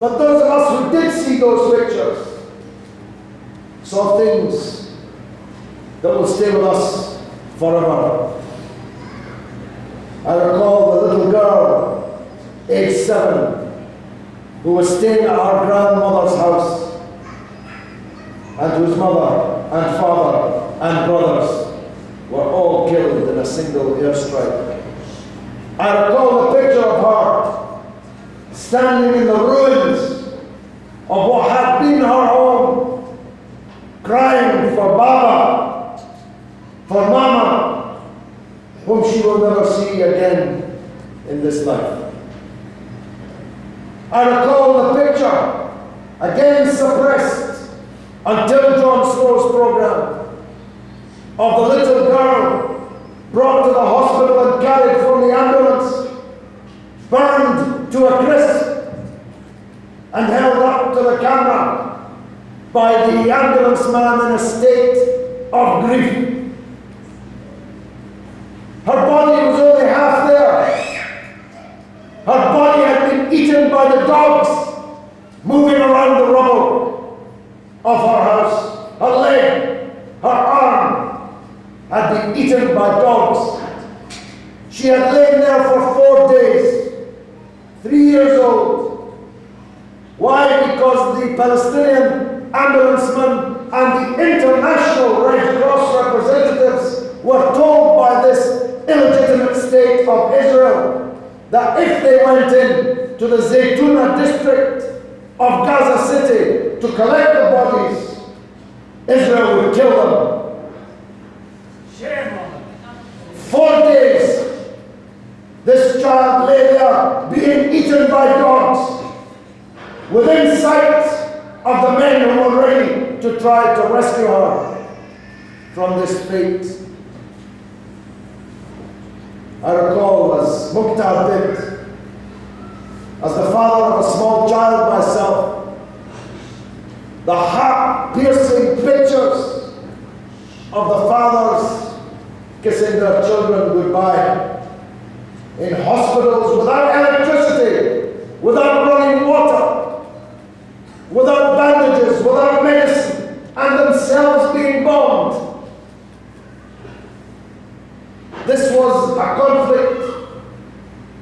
But those of us who did see those pictures saw things that will stay with us forever. I recall the little girl, age 7, who was staying at our grandmother's house, and whose mother and father and brothers were all killed in a single airstrike. I recall the picture of her standing in the ruins of what had been her home, crying for Baba, for Mama, whom she will never see again in this life. I recall the picture, again suppressed until John Slow's program, of the little girl brought to the hospital and carried from the ambulance, burned to a crisp, and held up to the camera by the ambulance man in a state of grief. Her body was only half there. Her body had been eaten by the dogs moving around the rubble of her house. Her leg, her arm had been eaten by dogs. She had lain there for 4 days, 3 years old. Why? Because the Palestinian ambulancemen and the international Red Cross representatives were told by this illegitimate state of Israel that if they went in to the Zaytuna district of Gaza City to collect the bodies, Israel would kill them. 4 days, this child lay there being eaten by dogs, within sight of the men who were ready to try to rescue her from this fate. I recall, as Mukhtar did, as the father of a small child myself, the heart-piercing pictures of the fathers kissing their children goodbye in hospitals without electricity, without running water, without bandages, without medicine, and themselves being bombed. This was a conflict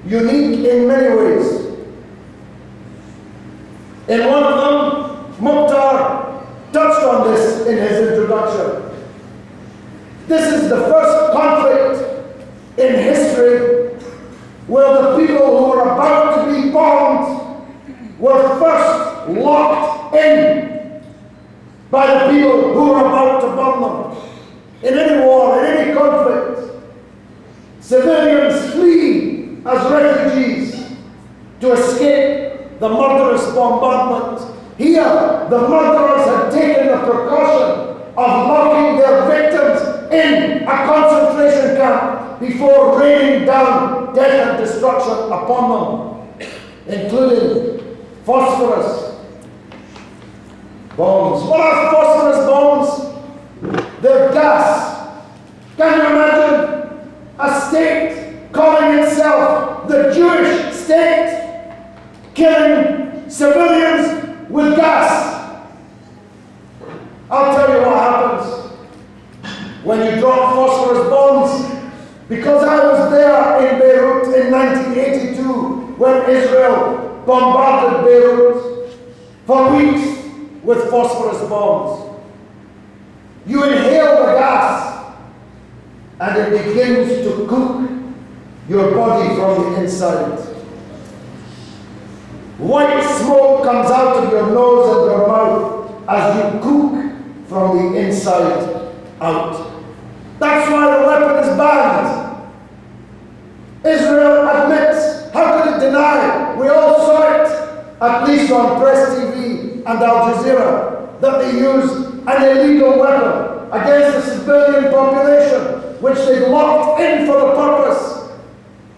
unique in many ways. In one of them, Mukhtar touched on this in his introduction. This is the first conflict in history where the people who were about to be bombed were first locked in by the people who were about to bomb them. In any war, in any conflict, civilians flee as refugees to escape the murderous bombardment. Here, the murderers had taken the precaution of locking their victims in a concentration camp before raining down death and destruction upon them, including phosphorus bombs. What are phosphorus bombs? They're gas. Can you imagine a state calling itself the Jewish state, killing civilians with gas? I'll tell you what happens when you drop phosphorus bombs. Because I was there in Beirut in 1982 when Israel bombarded Beirut for weeks with phosphorus bombs. You inhale the gas and it begins to cook your body from the inside. White smoke comes out of your nose and your mouth as you cook from the inside out. That's why the weapon is banned. Israel admits, how could it deny? We all saw it, at least on Press TV and Al Jazeera, that they used an illegal weapon against the civilian population, which they locked in for the purpose.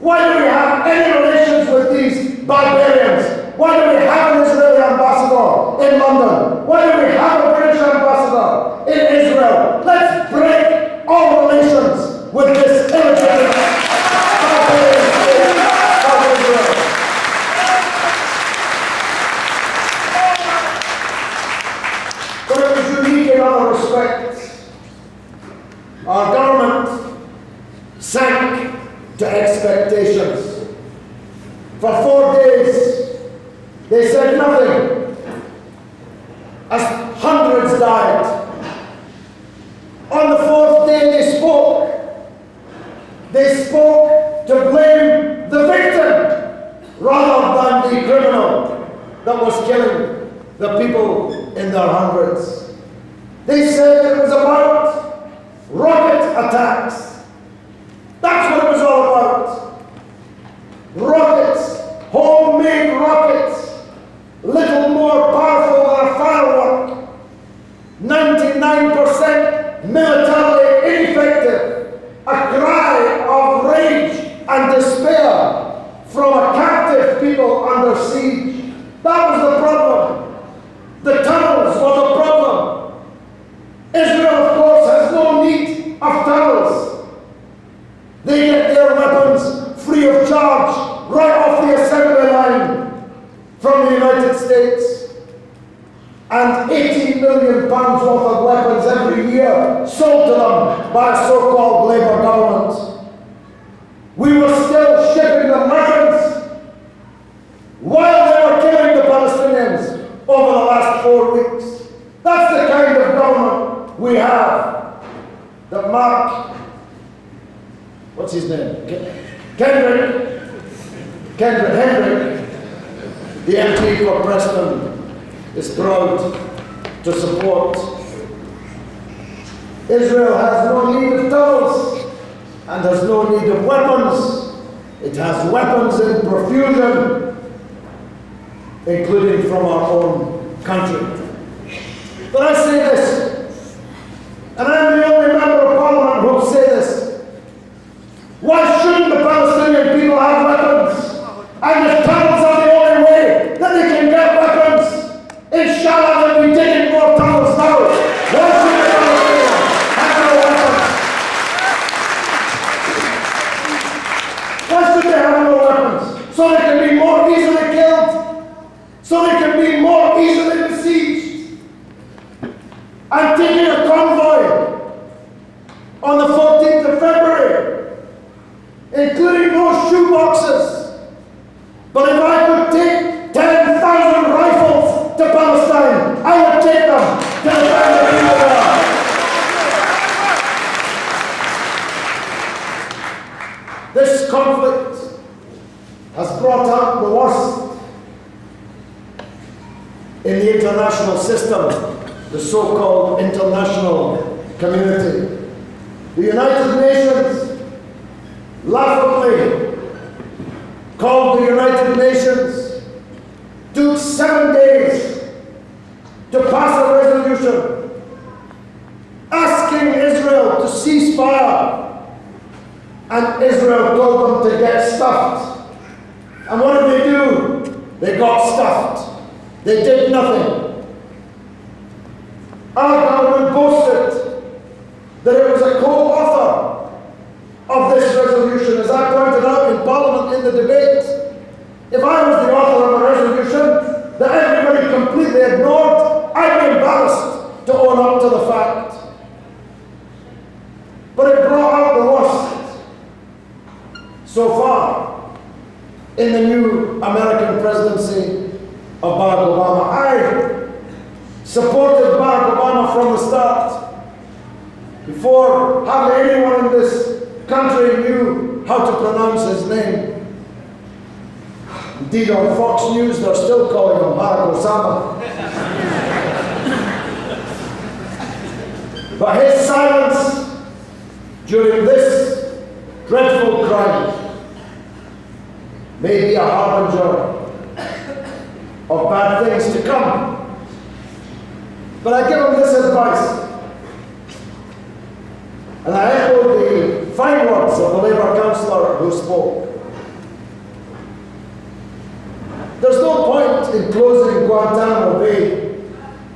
Why do we have any relations with these barbarians? Why do we have an Israeli ambassador in London? Why do we have a British ambassador in Israel? Let's break all relations with this illegitimate barbarian state of Israel. to expectations. For 4 days, they said nothing, as hundreds died. On the 4th day, they spoke. They spoke to blame the victim rather than the criminal that was killing the people in their hundreds. They said it was about rocket attacks. That's what it was all about. Rockets, homemade rockets, little more powerful than a firework, 99% militarily ineffective, a cry of rage and despair from a captive people under siege. That was the problem. The tunnels were the problem. Israel, of course, has no need of tunnels. They get their weapons free of charge right off the assembly line from the United States. And 80 million pounds worth of weapons every year sold to them by a so-called Labour government. We were still shipping them weapons while they were killing the Palestinians over the last 4 weeks. That's the kind of government we have. That Mark, what's his name? Hendrick, the MP for Preston, is proud to support. Israel has no need of tunnels and has no need of weapons. It has weapons in profusion, including from our own country. But I say this, and I'm the only member of Parliament who will say this: why shouldn't the Palestinian people have weapons? And if tunnels are the only way that they can get weapons, inshallah they'll be digging more tunnels now. Why should the Palestinians have no weapons? Why should they have no weapons? So they can be more easily killed, so they can be more easily besieged. I'm taking a convoy on the 14th of February, including those shoe boxes. But if I could take 10,000 rifles to Palestine, I would take them to defend the people there. This conflict has brought out the worst in the international system, the so-called international community. The United Nations, laughably called the United Nations, took 7 days to pass a resolution asking Israel to cease fire, and Israel told them to get stuffed. And what did they do? They got stuffed. They did nothing. Our government boasted that it was a co-author of this resolution, as I pointed out in Parliament in the debate. If I was the author of a resolution that everybody completely ignored, I'd be embarrassed to own up to the fact. But it brought out the worst so far in the new American presidency of Barack Obama. I supported Barack Obama from the start, before hardly anyone in this country knew how to pronounce his name. Indeed, on Fox News, they're still calling him Barack Osama. But his silence during this dreadful crime may be a harbinger of bad things to come. But I give him this advice, and I echo the fine words of the Labour councillor who spoke. There's no point in closing Guantanamo Bay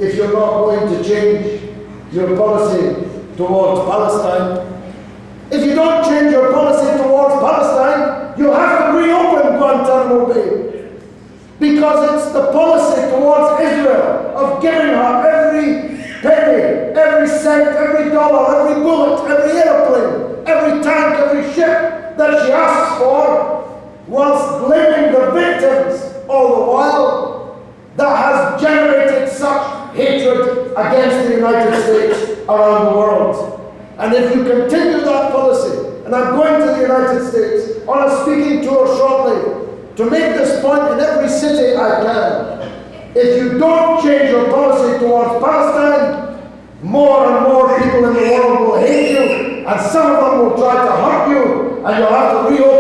if you're not going to change your policy towards Palestine. If you don't change your policy towards Palestine, you'll have to reopen Guantanamo Bay. Because it's the policy towards Israel of giving her every penny, every cent, every dollar, every bullet, every airplane, every tank, every ship that she asks for, whilst blaming the victims all the while, that has generated such hatred against the United States around the world. And if you continue that policy, and I'm going to the United States on a speaking tour shortly to make this point in every city I can, if you don't change your policy towards Palestine, more and more people in the world will hate you, and some of them will try to hurt you, and you'll have to reopen